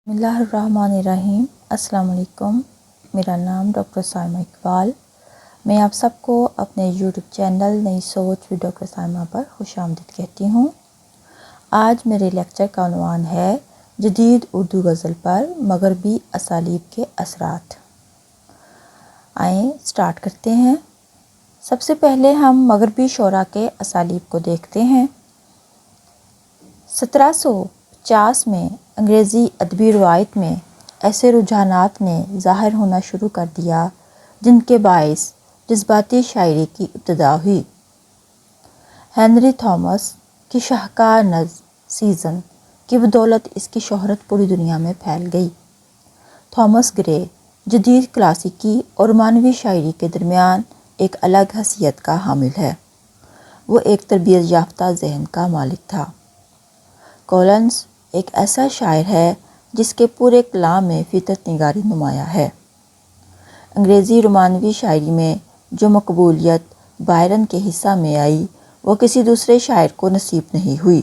بسم اللہ الرحمن الرحیم۔ السلام علیکم، میرا نام ڈاکٹر سائمہ اقبال۔ میں آپ سب کو اپنے یوٹیوب چینل نئی سوچ وی ڈاکٹر سائمہ پر خوش آمدید کہتی ہوں۔ آج میرے لیکچر کا عنوان ہے جدید اردو غزل پر مغربی اسالیب کے اثرات۔ آئیں سٹارٹ کرتے ہیں۔ سب سے پہلے ہم مغربی شعراء کے اسالیب کو دیکھتے ہیں۔ 1750 میں انگریزی ادبی روایت میں ایسے رجحانات نے ظاہر ہونا شروع کر دیا جن کے باعث جذباتی شاعری کی ابتدا ہوئی۔ ہنری تھامس کی شاہکار نظم سیزن کی بدولت اس کی شہرت پوری دنیا میں پھیل گئی۔ تھامس گرے جدید کلاسیکی اور رومانوی شاعری کے درمیان ایک الگ حیثیت کا حامل ہے۔ وہ ایک تربیت یافتہ ذہن کا مالک تھا۔ کولنز ایک ایسا شاعر ہے جس کے پورے کلام میں فطرت نگاری نمایاں ہے۔ انگریزی رومانوی شاعری میں جو مقبولیت بائرن کے حصہ میں آئی وہ کسی دوسرے شاعر کو نصیب نہیں ہوئی۔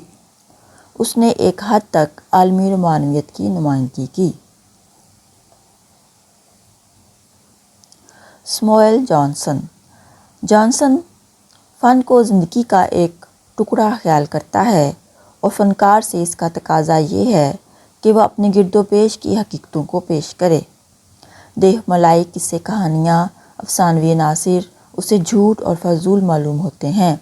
اس نے ایک حد تک عالمی رومانویت کی نمائندگی کی۔ سموئیل جانسن فن کو زندگی کا ایک ٹکڑا خیال کرتا ہے اور فنکار سے اس کا تقاضا یہ ہے کہ وہ اپنے گرد و پیش کی حقیقتوں کو پیش کرے۔ دیو ملائی قصے کہانیاں افسانوی عناصر اسے جھوٹ اور فضول معلوم ہوتے ہیں۔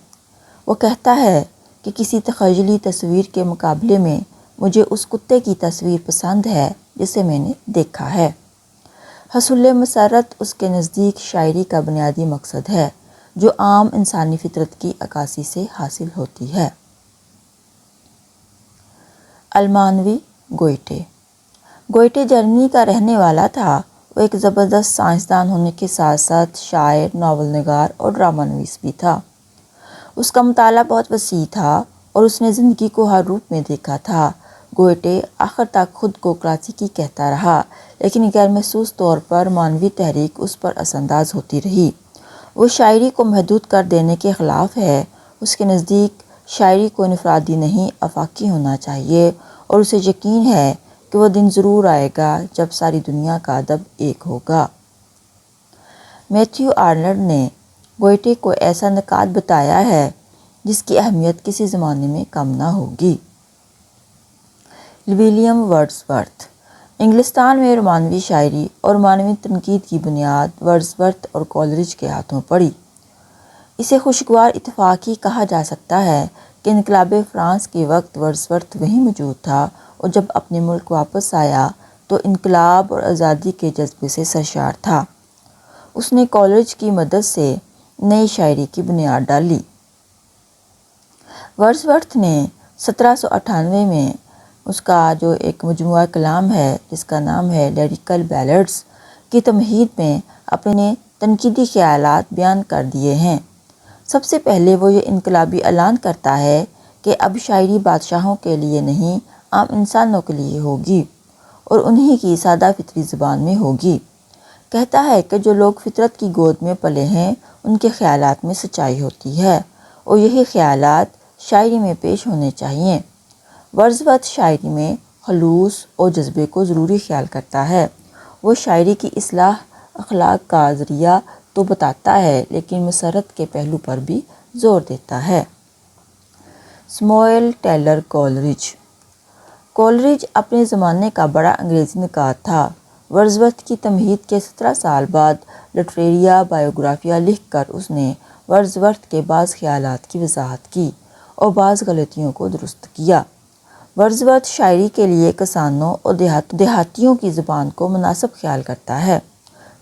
وہ کہتا ہے کہ کسی تخیلی تصویر کے مقابلے میں مجھے اس کتے کی تصویر پسند ہے جسے میں نے دیکھا ہے۔ حصول مسرت اس کے نزدیک شاعری کا بنیادی مقصد ہے جو عام انسانی فطرت کی عکاسی سے حاصل ہوتی ہے۔ المانوی گوئٹے جرمنی کا رہنے والا تھا۔ وہ ایک زبردست سائنسدان ہونے کے ساتھ ساتھ شاعر، ناول نگار اور ڈرامہ نویس بھی تھا۔ اس کا مطالعہ بہت وسیع تھا اور اس نے زندگی کو ہر روپ میں دیکھا تھا۔ گوئٹے آخر تک خود کو کلاسیکی کہتا رہا لیکن غیر محسوس طور پر معنوی تحریک اس پر اثر انداز ہوتی رہی۔ وہ شاعری کو محدود کر دینے کے خلاف ہے۔ اس کے نزدیک شاعری کو انفرادی نہیں آفاقی ہونا چاہیے اور اسے یقین ہے کہ وہ دن ضرور آئے گا جب ساری دنیا کا ادب ایک ہوگا۔ میتھیو آرنلڈ نے گوئٹے کو ایسا نقاد بتایا ہے جس کی اہمیت کسی زمانے میں کم نہ ہوگی۔ ولیم ورڈزورتھ انگلستان میں رومانوی شاعری اور رومانوی تنقید کی بنیاد ورڈزورتھ اور کولرج کے ہاتھوں پڑی۔ اسے خوشگوار اتفاق ہی کہا جا سکتا ہے کہ انقلاب فرانس کے وقت ورڈزورتھ وہیں موجود تھا اور جب اپنے ملک واپس آیا تو انقلاب اور آزادی کے جذبے سے سرشار تھا۔ اس نے کولرج کی مدد سے نئی شاعری کی بنیاد ڈالی۔ ورڈزورتھ نے 1798 میں اس کا جو ایک مجموعہ کلام ہے جس کا نام ہے لیریکل بیلڈز کی تمہید میں اپنے تنقیدی خیالات بیان کر دیے ہیں۔ سب سے پہلے وہ یہ انقلابی اعلان کرتا ہے کہ اب شاعری بادشاہوں کے لیے نہیں عام انسانوں کے لیے ہوگی اور انہی کی سادہ فطری زبان میں ہوگی۔ کہتا ہے کہ جو لوگ فطرت کی گود میں پلے ہیں ان کے خیالات میں سچائی ہوتی ہے اور یہی خیالات شاعری میں پیش ہونے چاہئیں۔ ورڈزورتھ شاعری میں خلوص اور جذبے کو ضروری خیال کرتا ہے۔ وہ شاعری کی اصلاح اخلاق کا ذریعہ تو بتاتا ہے لیکن مسرت کے پہلو پر بھی زور دیتا ہے۔ سموئیل ٹیلر کولرج اپنے زمانے کا بڑا انگریزی نقاد تھا۔ ورڈزورتھ کی تمہید کے 17 سال بعد لٹریریا بائیوگرافیا لکھ کر اس نے ورڈزورتھ کے بعض خیالات کی وضاحت کی اور بعض غلطیوں کو درست کیا۔ ورڈزورتھ شاعری کے لیے کسانوں اور دیہاتیوں کی زبان کو مناسب خیال کرتا ہے۔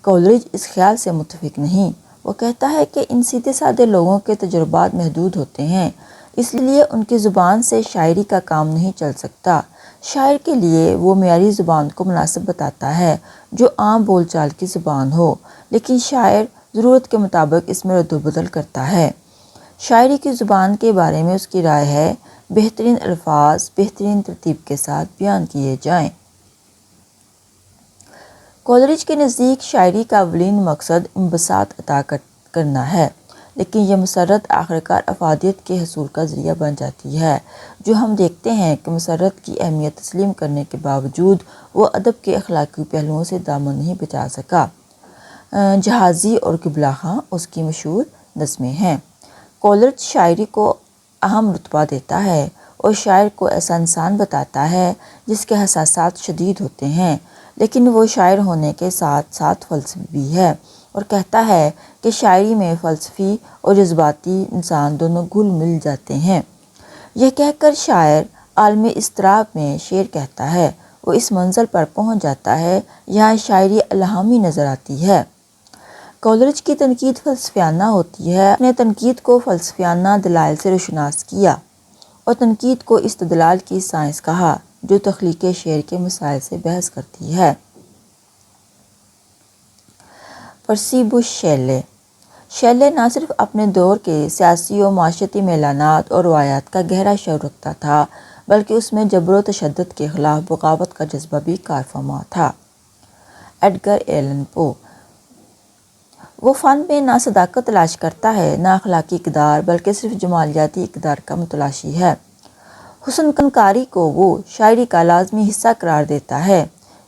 کولرج اس خیال سے متفق نہیں۔ وہ کہتا ہے کہ ان سیدھے سادے لوگوں کے تجربات محدود ہوتے ہیں اس لیے ان کی زبان سے شاعری کا کام نہیں چل سکتا۔ شاعر کے لیے وہ معیاری زبان کو مناسب بتاتا ہے جو عام بول چال کی زبان ہو لیکن شاعر ضرورت کے مطابق اس میں رد و بدل کرتا ہے۔ شاعری کی زبان کے بارے میں اس کی رائے ہے بہترین الفاظ بہترین ترتیب کے ساتھ بیان کیے جائیں۔ کولرج کے نزدیک شاعری کا اولین مقصد انبساط عطا کرنا ہے لیکن یہ مسرت آخرکار افادیت کے حصول کا ذریعہ بن جاتی ہے، جو ہم دیکھتے ہیں کہ مسرت کی اہمیت تسلیم کرنے کے باوجود وہ ادب کے اخلاقی پہلوؤں سے دامن نہیں بچا سکا۔ جہازی اور قبلہ خاں اس کی مشہور نظمیں ہیں۔ کولرج شاعری کو اہم رتبہ دیتا ہے اور شاعر کو ایسا انسان بتاتا ہے جس کے احساسات شدید ہوتے ہیں، لیکن وہ شاعر ہونے کے ساتھ ساتھ فلسفی بھی ہے، اور کہتا ہے کہ شاعری میں فلسفی اور جذباتی انسان دونوں گھل مل جاتے ہیں۔ یہ کہہ کر شاعر عالم اضطراب میں شعر کہتا ہے، وہ اس منزل پر پہنچ جاتا ہے یہاں شاعری الہامی نظر آتی ہے۔ کولرج کی تنقید فلسفیانہ ہوتی ہے۔ اپنے تنقید کو فلسفیانہ دلائل سے روشناس کیا اور تنقید کو استدلال کی سائنس کہا جو تخلیق شعر کے مسائل سے بحث کرتی ہے۔ پرسی بش شیلے شیلے نہ صرف اپنے دور کے سیاسی و معاشرتی میلانات اور روایات کا گہرا شعور رکھتا تھا، بلکہ اس میں جبر و تشدد کے خلاف بغاوت کا جذبہ بھی کارفرما تھا۔ ایڈگر ایلن پو وہ فن میں نہ صداقت تلاش کرتا ہے، نہ اخلاقی اقدار، بلکہ صرف جمالیاتی اقدار کا متلاشی ہے۔ حسن کاری کو وہ شاعری کا لازمی حصہ قرار دیتا ہے۔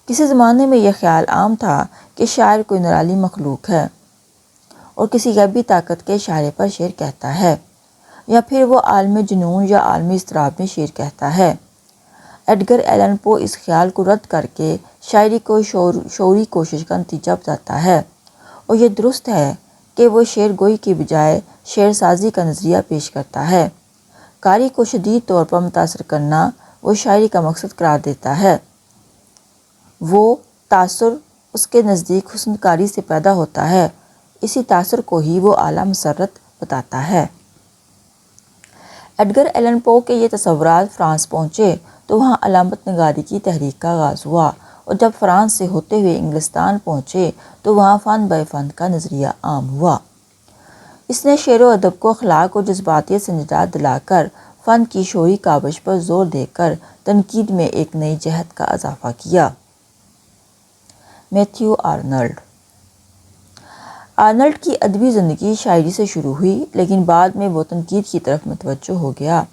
کسی زمانے میں یہ خیال عام تھا کہ شاعر کوئی نرالی مخلوق ہے اور کسی غیبی طاقت کے اشارے پر شعر کہتا ہے، یا پھر وہ عالم جنون یا عالمی اضطراب میں شعر کہتا ہے۔ ایڈگر ایلن پو اس خیال کو رد کر کے شاعری کو شعوری کوشش کا نتیجہ بتاتا ہے، اور یہ درست ہے کہ وہ شعر گوئی کی بجائے شعر سازی کا نظریہ پیش کرتا ہے۔ قاری کو شدید طور پر متاثر کرنا وہ شاعری کا مقصد قرار دیتا ہے۔ وہ تاثر اس کے نزدیک حسن کاری سے پیدا ہوتا ہے، اسی تاثر کو ہی وہ اعلیٰ مسرت بتاتا ہے۔ ایڈگر ایلن پو کے یہ تصورات فرانس پہنچے تو وہاں علامت نگاری کی تحریک کا آغاز ہوا، اور جب فرانس سے ہوتے ہوئے انگلستان پہنچے تو وہاں فن بائے فن کا نظریہ عام ہوا۔ اس نے شعر و ادب کو اخلاق اور جذباتیت سے نجات دلا کر فن کی شعوری کاوش پر زور دے کر تنقید میں ایک نئی جہت کا اضافہ کیا۔ میتھیو آرنلڈ کی ادبی زندگی شاعری سے شروع ہوئی، لیکن بعد میں وہ تنقید کی طرف متوجہ ہو گیا۔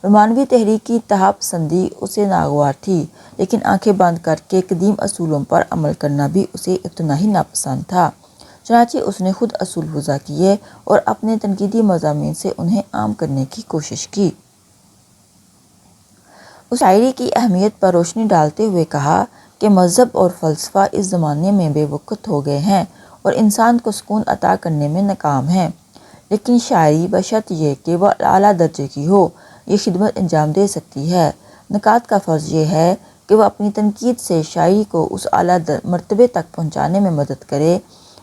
رومانوی تحریک کی اتحاد پسندی اسے ناگوار تھی، لیکن آنکھیں بند کر کے قدیم اصولوں پر عمل کرنا بھی اسے ابتدائی ناپسند تھا۔ چنانچہ اس نے خود اصول وضع کیے اور اپنے تنقیدی مضامین سے انہیں عام کرنے کی کوشش کی۔ اس شاعری کی اہمیت پر روشنی ڈالتے ہوئے کہا کہ مذہب اور فلسفہ اس زمانے میں بے وقت ہو گئے ہیں اور انسان کو سکون عطا کرنے میں ناکام ہیں، لیکن شاعری بشرط یہ کہ وہ اعلیٰ درجے کی ہو، یہ خدمت انجام دے سکتی ہے۔ نقاد کا فرض یہ ہے کہ وہ اپنی تنقید سے شاعری کو اس اعلیٰ مرتبے تک پہنچانے میں مدد کرے،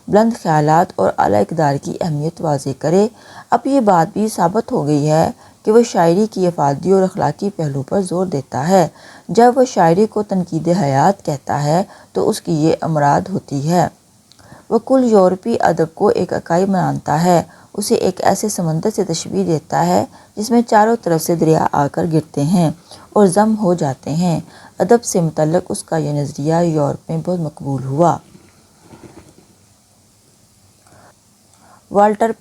بلند خیالات اور اعلیٰ اقدار کی اہمیت واضح کرے۔ اب یہ بات بھی ثابت ہو گئی ہے کہ وہ شاعری کی افادی اور اخلاقی پہلو پر زور دیتا ہے۔ جب وہ شاعری کو تنقید حیات کہتا ہے تو اس کی یہ امراد ہوتی ہے۔ وہ کل یورپی ادب کو ایک اکائی مانتا ہے، اسے ایک ایسے سمندر سے تشبیہ دیتا ہے جس میں چاروں طرف سے دریا آ کر گرتے ہیں اور ضم ہو جاتے ہیں۔ ادب سے متعلق اس کا یہ نظریہ یورپ میں بہت مقبول ہوا۔ والٹر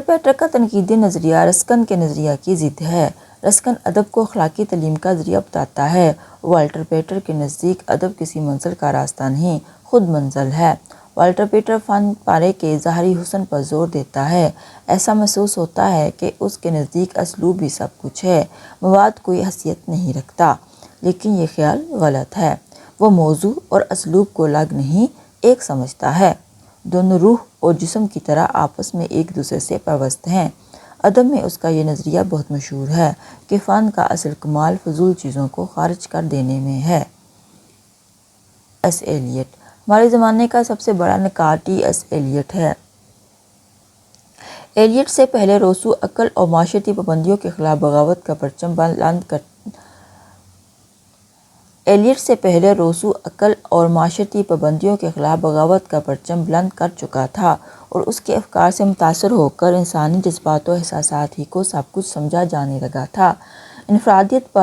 پیٹر کا تنقیدی نظریہ رسکن کے نظریہ کی ضد ہے۔ رسکن ادب کو اخلاقی تعلیم کا ذریعہ بتاتا ہے، والٹر پیٹر کے نزدیک ادب کسی منزل کا راستہ نہیں، خود منزل ہے۔ والٹر پیٹر فن پارے کے ظاہری حسن پر زور دیتا ہے۔ ایسا محسوس ہوتا ہے کہ اس کے نزدیک اسلوب ہی سب کچھ ہے، مواد کوئی حیثیت نہیں رکھتا، لیکن یہ خیال غلط ہے۔ وہ موضوع اور اسلوب کو الگ نہیں، ایک سمجھتا ہے۔ دونوں روح اور جسم کی طرح آپس میں ایک دوسرے سے پیوست ہیں۔ ادب میں اس کا یہ نظریہ بہت مشہور ہے کہ فن کا اصل کمال فضول چیزوں کو خارج کر دینے میں ہے۔ ایس ایلیٹ ہمارے زمانے کا سب سے بڑا نقاد ایس ایلیٹ ہے۔ ایلیٹ سے پہلے روسو عقل اور معاشرتی پابندیوں کے خلاف بغاوت کا پرچم بلند کر چکا تھا اور اس کے افکار سے متاثر ہو کر انسانی جذبات و احساسات ہی کو سب کچھ سمجھا جانے لگا تھا۔ انفرادیت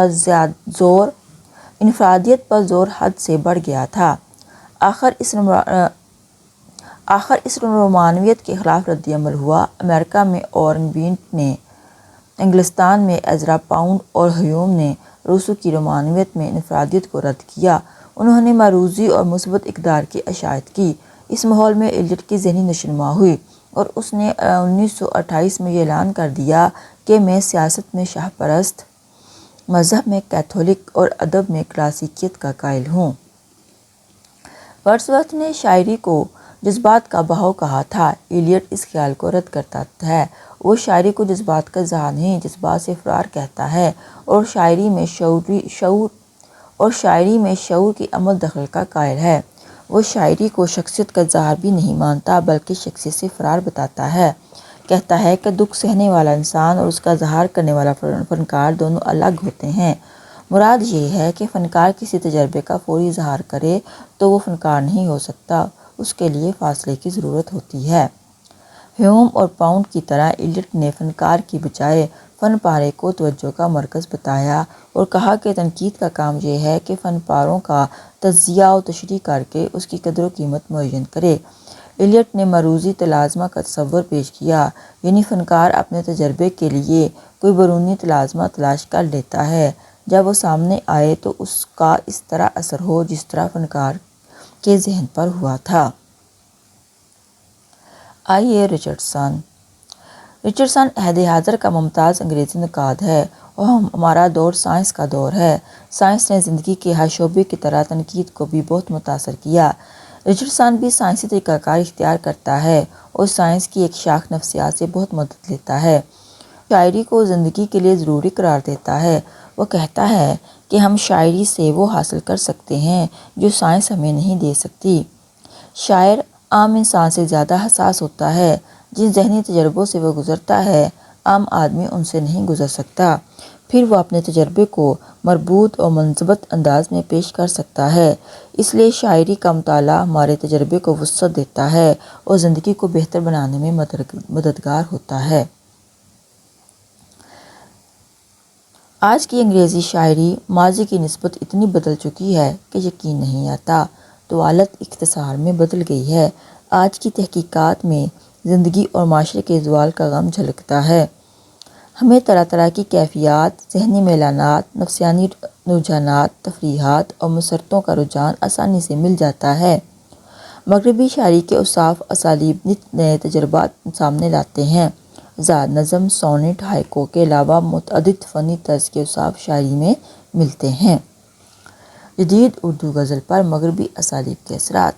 پر زور حد سے بڑھ گیا تھا۔ آخر اس رومانویت کے خلاف رد عمل ہوا۔ امریکہ میں اورن بینٹ نے، انگلستان میں ایزرا پاؤنڈ اور ہیوم نے روسو کی رومانویت میں انفرادیت کو رد کیا۔ انہوں نے معروضی اور مثبت اقدار کی اشاعت کی۔ اس ماحول میں ایلیٹ کی ذہنی نشوونما ہوئی اور اس نے 1928 میں یہ اعلان کر دیا کہ میں سیاست میں شاہ پرست، مذہب میں کیتھولک اور ادب میں کلاسیکیت کا قائل ہوں۔ ورڈزورتھ نے شاعری کو جذبات کا بہاؤ کہا تھا۔ ایلیٹ اس خیال کو رد کرتا ہے۔ وہ شاعری کو جذبات کا اظہار نہیں، جذبات سے فرار کہتا ہے، اور شاعری میں شعور کی عمل دخل کا قائل ہے۔ وہ شاعری کو شخصیت کا اظہار بھی نہیں مانتا بلکہ شخصیت سے فرار بتاتا ہے۔ کہتا ہے کہ دکھ سہنے والا انسان اور اس کا اظہار کرنے والا فنکار دونوں الگ ہوتے ہیں۔ مراد یہ ہے کہ فنکار کسی تجربے کا فوری اظہار کرے تو وہ فنکار نہیں ہو سکتا، اس کے لیے فاصلے کی ضرورت ہوتی ہے۔ ہیوم اور پاؤنڈ کی طرح ایلیٹ نے فنکار کی بجائے فن پارے کو توجہ کا مرکز بتایا اور کہا کہ تنقید کا کام یہ ہے کہ فن پاروں کا تجزیہ و تشریح کر کے اس کی قدر و قیمت معین کرے۔ ایلیٹ نے معروضی تلازمہ کا تصور پیش کیا، یعنی فنکار اپنے تجربے کے لیے کوئی بیرونی تلازمہ تلاش کر لیتا ہے، جب وہ سامنے آئے تو اس کا اس طرح اثر ہو جس طرح فنکار کے ذہن پر ہوا تھا۔ آئیے رچرڈسن عہد حاضر کا ممتاز انگریزی نقاد ہے اور ہمارا دور سائنس کا دور ہے۔ سائنس نے زندگی کے ہر شعبے کی طرح تنقید کو بھی بہت متاثر کیا۔ رچرڈسن بھی سائنسی طریقہ کار اختیار کرتا ہے اور سائنس کی ایک شاخ نفسیات سے بہت مدد لیتا ہے۔ شاعری کو زندگی کے لیے ضروری قرار دیتا ہے۔ وہ کہتا ہے کہ ہم شاعری سے وہ حاصل کر سکتے ہیں جو سائنس ہمیں نہیں دے سکتی۔ شاعر عام انسان سے زیادہ حساس ہوتا ہے۔ جن ذہنی تجربوں سے وہ گزرتا ہے عام آدمی ان سے نہیں گزر سکتا۔ پھر وہ اپنے تجربے کو مربوط اور منضبط انداز میں پیش کر سکتا ہے۔ اس لیے شاعری کا مطالعہ ہمارے تجربے کو وسعت دیتا ہے اور زندگی کو بہتر بنانے میں مددگار ہوتا ہے۔ آج کی انگریزی شاعری ماضی کی نسبت اتنی بدل چکی ہے کہ یقین نہیں آتا۔ طوالت اختصار میں بدل گئی ہے۔ آج کی تحقیقات میں زندگی اور معاشرے کے زوال کا غم جھلکتا ہے۔ ہمیں طرح طرح کی کیفیات، ذہنی میلانات، نفسیانی رجحانات، تفریحات اور مسرتوں کا رجحان آسانی سے مل جاتا ہے۔ مغربی شاعری کے اوصاف اسالیب نت نئے تجربات سامنے لاتے ہیں۔ زاد، نظم، سونٹ، ہائکو کے علاوہ متعدد فنی طرز کے اوصاف شاعری میں ملتے ہیں۔ جدید اردو غزل پر مغربی اسالیب کے اثرات۔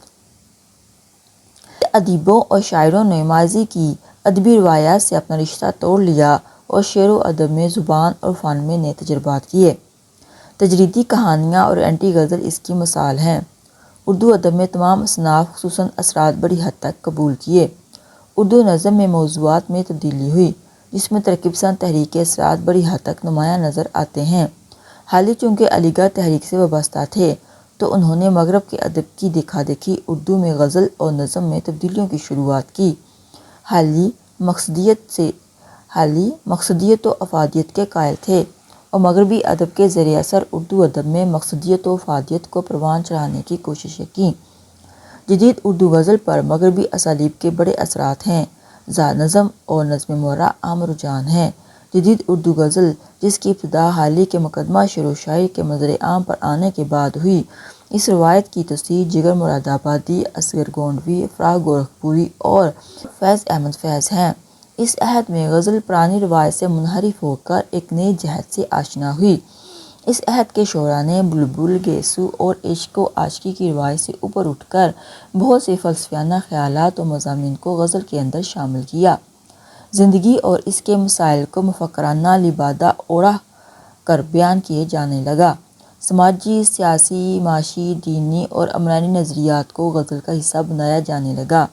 ادیبوں اور شاعروں نے ماضی کی ادبی روایات سے اپنا رشتہ توڑ لیا اور شعر و ادب میں، زبان اور فن میں نئے تجربات کیے۔ تجریدی کہانیاں اور اینٹی غزل اس کی مثال ہیں۔ اردو ادب میں تمام اصناف خصوصاً اثرات بڑی حد تک قبول کیے۔ اردو نظم میں موضوعات میں تبدیلی ہوئی جس میں ترکیب پسند تحریک کے اثرات بڑی حد تک نمایاں نظر آتے ہیں۔ حالی چونکہ علی گڑھ تحریک سے وابستہ تھے تو انہوں نے مغرب کے ادب کی دیکھا دیکھی اردو میں غزل اور نظم میں تبدیلیوں کی شروعات کی۔ حالی مقصدیت و افادیت کے قائل تھے اور مغربی ادب کے زیر اثر اردو ادب میں مقصدیت و افادیت کو پروان چڑھانے کی کوششیں کیں۔ جدید اردو غزل پر مغربی اسالیب کے بڑے اثرات ہیں۔ زاد، نظم اور نظم معرہ عام رجحان ہیں۔ جدید اردو غزل جس کی ابتدا حالی کے مقدمہ شعر و شاعری کے منظر عام پر آنے کے بعد ہوئی، اس روایت کی توسیع جگر مراد آبادی، اصغر گونڈوی، افراح گورکھپوری اور فیض احمد فیض ہیں۔ اس عہد میں غزل پرانی روایت سے منحرف ہو کر ایک نئی جہت سے آشنا ہوئی۔ اس عہد کے شعراء نے بلبل، گیسو اور عشق و عاشقی کی روایت سے اوپر اٹھ کر بہت سے فلسفیانہ خیالات و مضامین کو غزل کے اندر شامل کیا۔ زندگی اور اس کے مسائل کو مفکرانہ لبادہ اوڑھ کر بیان کیے جانے لگا۔ سماجی، سیاسی، معاشی، دینی اور عمرانی نظریات کو غزل کا حصہ بنایا جانے لگا۔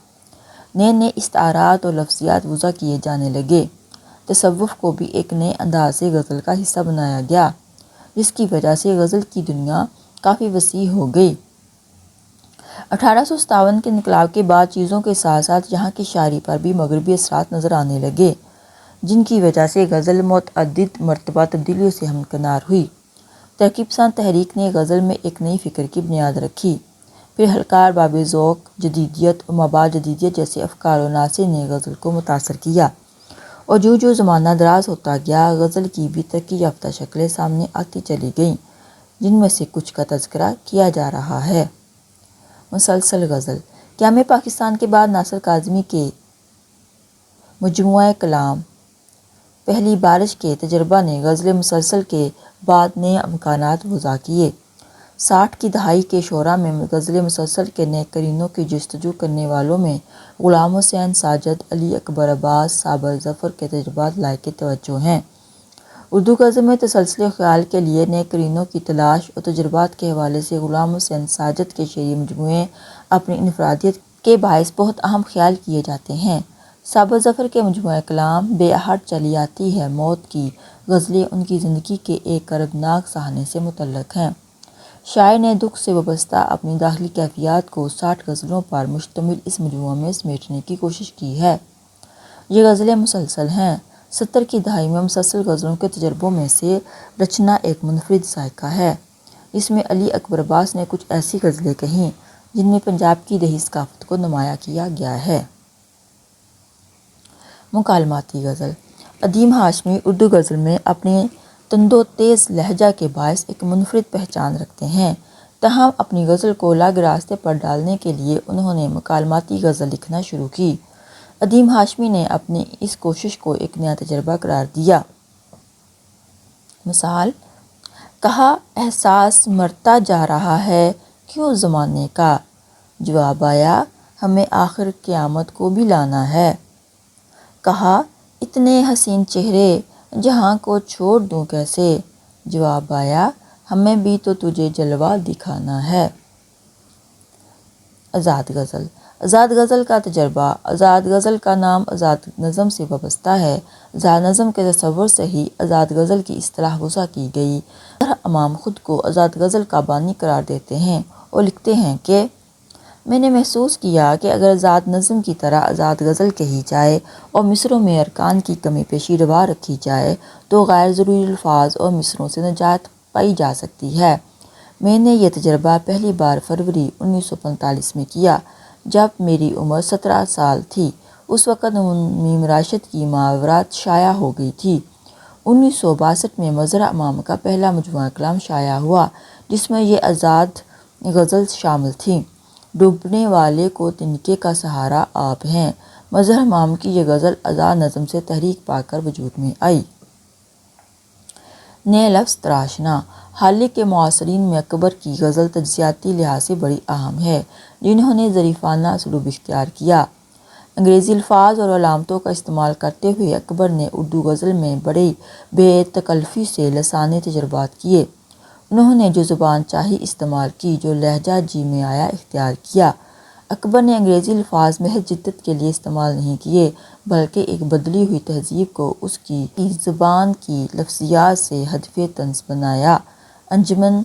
نئے نئے استعارات اور لفظیات وضع کیے جانے لگے۔ تصوف کو بھی ایک نئے انداز سے غزل کا حصہ بنایا گیا جس کی وجہ سے غزل کی دنیا کافی وسیع ہو گئی۔ 1857 کے انقلاب کے بعد چیزوں کے ساتھ ساتھ یہاں کی شاعری پر بھی مغربی اثرات نظر آنے لگے جن کی وجہ سے غزل متعدد مرتبہ تبدیلیوں سے ہمکنار ہوئی۔ ترقی پسند تحریک نے غزل میں ایک نئی فکر کی بنیاد رکھی۔ پھر ہلکار باب ذوق، جدیدیت اور مابعد جدیدیت جیسے افکار و عناصر نے غزل کو متاثر کیا، اور جو زمانہ دراز ہوتا گیا غزل کی بھی ترقی یافتہ شکلیں سامنے آتی چلی گئیں، جن میں سے کچھ کا تذکرہ کیا جا رہا ہے۔ مسلسل غزل۔ قیام پاکستان کے بعد ناصر کاظمی کے مجموعہ کلام پہلی بارش کے تجربہ نے غزل مسلسل کے بعد نئے امکانات وضع کیے۔ 60 کی دہائی کے شعراء میں غزل مسلسل کے نئے قرینوں کی جستجو کرنے والوں میں غلام حسین ساجد، علی اکبر عباس، صابر ظفر کے تجربات لائق توجہ ہیں۔ اردو غزل میں تسلسل خیال کے لیے نئے قرینوں کی تلاش اور تجربات کے حوالے سے غلام حسین ساجد کے شعری مجموعے اپنی انفرادیت کے باعث بہت اہم خیال کیے جاتے ہیں۔ صابر ظفر کے مجموعہ کلام بے آہٹ چلی آتی ہے موت کی غزلیں ان کی زندگی کے ایک کردناک سہانے سے متعلق ہیں۔ شاعر نے دکھ سے وابستہ اپنی داخلی کیفیات کو 60 غزلوں پر مشتمل اس مجموعہ میں سمیٹنے کی کوشش کی ہے۔ یہ غزلیں مسلسل ہیں۔ 70 کی دہائی میں مسلسل غزلوں کے تجربوں میں سے رچنا ایک منفرد ذائقہ ہے۔ اس میں علی اکبر عباس نے کچھ ایسی غزلیں کہیں جن میں پنجاب کی دیہی ثقافت کو نمایاں کیا گیا ہے۔ مکالماتی غزل۔ ادیم ہاشمی اردو غزل میں اپنے تند و تیز لہجہ کے باعث ایک منفرد پہچان رکھتے ہیں، تاہم اپنی غزل کو الگ راستے پر ڈالنے کے لیے انہوں نے مکالماتی غزل لکھنا شروع کی۔ ادیم ہاشمی نے اپنی اس کوشش کو ایک نیا تجربہ قرار دیا۔ مثال: کہا احساس مرتا جا رہا ہے کیوں زمانے کا، جواب آیا ہمیں آخر قیامت کو بھی لانا ہے۔ کہا اتنے حسین چہرے جہاں کو چھوڑ دوں کیسے، جواب آیا ہمیں بھی تو تجھے جلوہ دکھانا ہے۔ آزاد غزل۔ آزاد غزل کا تجربہ۔ آزاد غزل کا نام آزاد نظم سے وابستہ ہے۔ آزاد نظم کے تصور سے ہی آزاد غزل کی اصطلاح وضع کی گئی۔ مظہر امام خود کو آزاد غزل کا بانی قرار دیتے ہیں اور لکھتے ہیں کہ میں نے محسوس کیا کہ اگر آزاد نظم کی طرح آزاد غزل کہی جائے اور مصروں میں ارکان کی کمی پیشی روا رکھی جائے تو غیر ضروری الفاظ اور مصروں سے نجات پائی جا سکتی ہے۔ میں نے یہ تجربہ پہلی بار فروری 1945 میں کیا جب میری عمر 17 سال تھی۔ اس وقت میم راشد کی محاورات شائع ہو گئی تھی۔ 1962 میں مظہر امام کا پہلا مجموعہ کلام شائع ہوا جس میں یہ آزاد غزل شامل تھی۔ ڈوبنے والے کو تنکے کا سہارا آپ ہیں۔ مظہر امام کی یہ غزل آزاد نظم سے تحریک پا کر وجود میں آئی۔ نئے لفظ تراشنا۔ حال کے معاصرین میں اکبر کی غزل تجزیاتی لحاظ سے بڑی اہم ہے، جنہوں نے ظریفانہ اسلوب اختیار کیا۔ انگریزی الفاظ اور علامتوں کا استعمال کرتے ہوئے اکبر نے اردو غزل میں بڑی بے تکلفی سے لسانی تجربات کیے۔ انہوں نے جو زبان چاہی استعمال کی، جو لہجہ جی میں آیا اختیار کیا۔ اکبر نے انگریزی الفاظ محض جدت کے لیے استعمال نہیں کیے بلکہ ایک بدلی ہوئی تہذیب کو اس کی زبان کی لفظیات سے ہدف طنز بنایا۔ انجمن،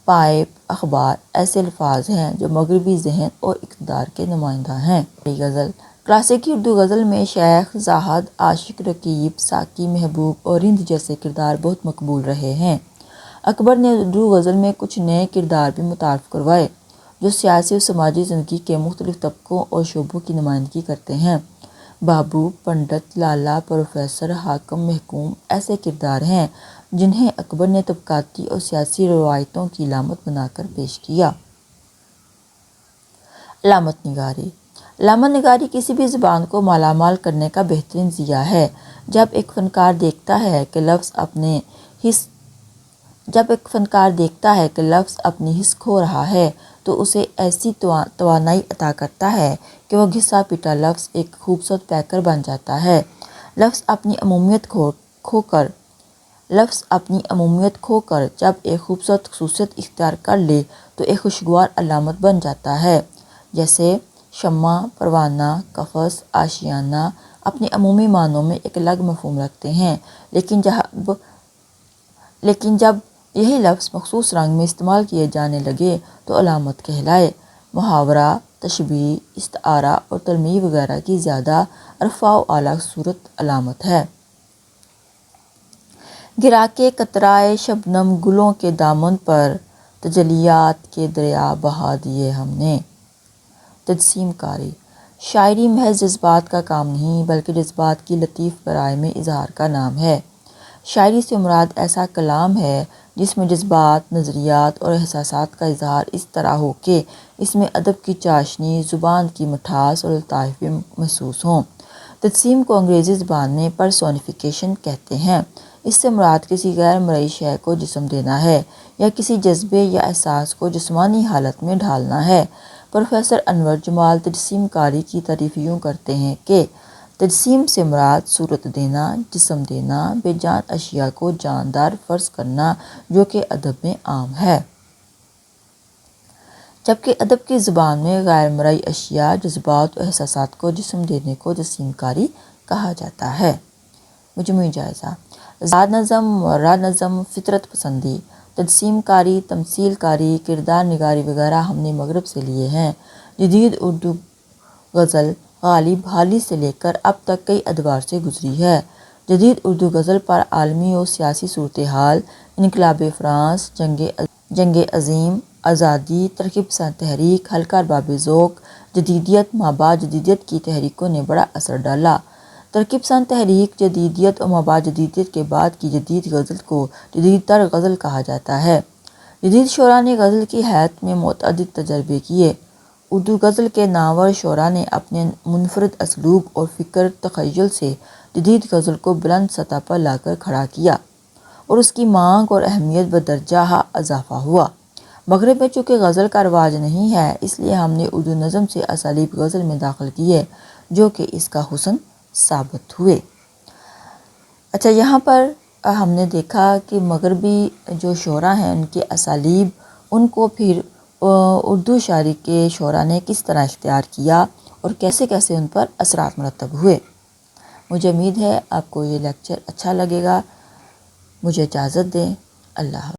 پائپ، اخبار ایسے الفاظ ہیں جو مغربی ذہن اور اقتدار کے نمائندہ ہیں۔ غزل۔ کلاسیکی اردو غزل میں شیخ، زاہد، عاشق، رقیب، ساقی، محبوب اور رند جیسے کردار بہت مقبول رہے ہیں۔ اکبر نے اردو غزل میں کچھ نئے کردار بھی متعارف کروائے جو سیاسی و سماجی زندگی کے مختلف طبقوں اور شعبوں کی نمائندگی کرتے ہیں۔ بابو، پنڈت، لالا، پروفیسر، حاکم، محکوم ایسے کردار ہیں جنہیں اکبر نے طبقاتی اور سیاسی روایتوں کی علامت بنا کر پیش کیا۔ علامت نگاری۔ علامت نگاری کسی بھی زبان کو مالا مال کرنے کا بہترین ذریعہ ہے۔ جب ایک فنکار دیکھتا ہے کہ لفظ اپنی حس کھو رہا ہے تو اسے ایسی توانائی عطا کرتا ہے کہ وہ گھسا پٹا لفظ ایک خوبصورت پیکر بن جاتا ہے۔ لفظ اپنی عمومیت کھو کر جب ایک خوبصورت خصوصیت اختیار کر لے تو ایک خوشگوار علامت بن جاتا ہے۔ جیسے شمع، پروانہ، قفس، آشیانہ اپنے عمومی معنوں میں ایک الگ مفہوم رکھتے ہیں، لیکن جب یہی لفظ مخصوص رنگ میں استعمال کیے جانے لگے تو علامت کہلائے۔ محاورہ، تشبیہ، استعارہ اور تلمیح وغیرہ کی زیادہ ارفع و اعلیٰ صورت علامت ہے۔ گرا کے قطرۂ شبنم گلوں کے دامن پر تجلیات کے دریا بہا دیے ہم نے۔ تجسیم کاری، شاعری محض جذبات کا کام نہیں بلکہ جذبات کی لطیف پیرائی میں اظہار کا نام ہے۔ شاعری سے مراد ایسا کلام ہے جس میں جذبات، نظریات اور احساسات کا اظہار اس طرح ہو کہ اس میں ادب کی چاشنی، زبان کی مٹھاس اور لطائف بھی محسوس ہوں۔ تجسیم کو انگریزی زبان میں پرسونیفیکیشن کہتے ہیں۔ اس سے مراد کسی غیر مرئی شے کو جسم دینا ہے یا کسی جذبے یا احساس کو جسمانی حالت میں ڈھالنا ہے۔ پروفیسر انور جمال تجسیم کاری کی تعریف یوں کرتے ہیں کہ تجسیم سے مراد صورت دینا، جسم دینا، بے جان اشیاء کو جاندار فرض کرنا جو کہ ادب میں عام ہے، جبکہ ادب کی زبان میں غیر مرئی اشیاء، جذبات و احساسات کو جسم دینے کو تجسیم کاری کہا جاتا ہے۔ مجموعی جائزہ: ذات نظم، مراد نظم، فطرت پسندی، تجسیم کاری، تمثیل کاری، کردار نگاری وغیرہ ہم نے مغرب سے لیے ہیں۔ جدید اردو غزل غالب حالی سے لے کر اب تک کئی ادوار سے گزری ہے۔ جدید اردو غزل پر عالمی و سیاسی صورتحال، انقلاب فرانس، جنگ عظیم، آزادی، ترکیب پسند تحریک، ہلکا ارباب ذوق، جدیدیت، مابعد جدیدیت کی تحریکوں نے بڑا اثر ڈالا۔ ترکیب پسند تحریک، جدیدیت اور مابعد جدیدیت کے بعد کی جدید غزل کو جدید تر غزل کہا جاتا ہے۔ جدید شعراء نے غزل کی حیات میں متعدد تجربے کیے۔ اردو غزل کے نامور شعراء نے اپنے منفرد اسلوب اور فکر تخیل سے جدید غزل کو بلند سطح پر لا کر کھڑا کیا اور اس کی مانگ اور اہمیت بدرجہ اضافہ ہوا۔ مغرب میں چونکہ غزل کا رواج نہیں ہے، اس لیے ہم نے اردو نظم سے اسالیب غزل میں داخل کیے جو کہ اس کا حسن ثابت ہوئے۔ اچھا، یہاں پر ہم نے دیکھا کہ مغربی جو شعراء ہیں ان کے اسالیب، ان کو پھر اردو شاعری کے شعراء نے کس طرح اختیار کیا اور کیسے کیسے ان پر اثرات مرتب ہوئے۔ مجھے امید ہے آپ کو یہ لیکچر اچھا لگے گا۔ مجھے اجازت دیں۔ اللہ حافظ۔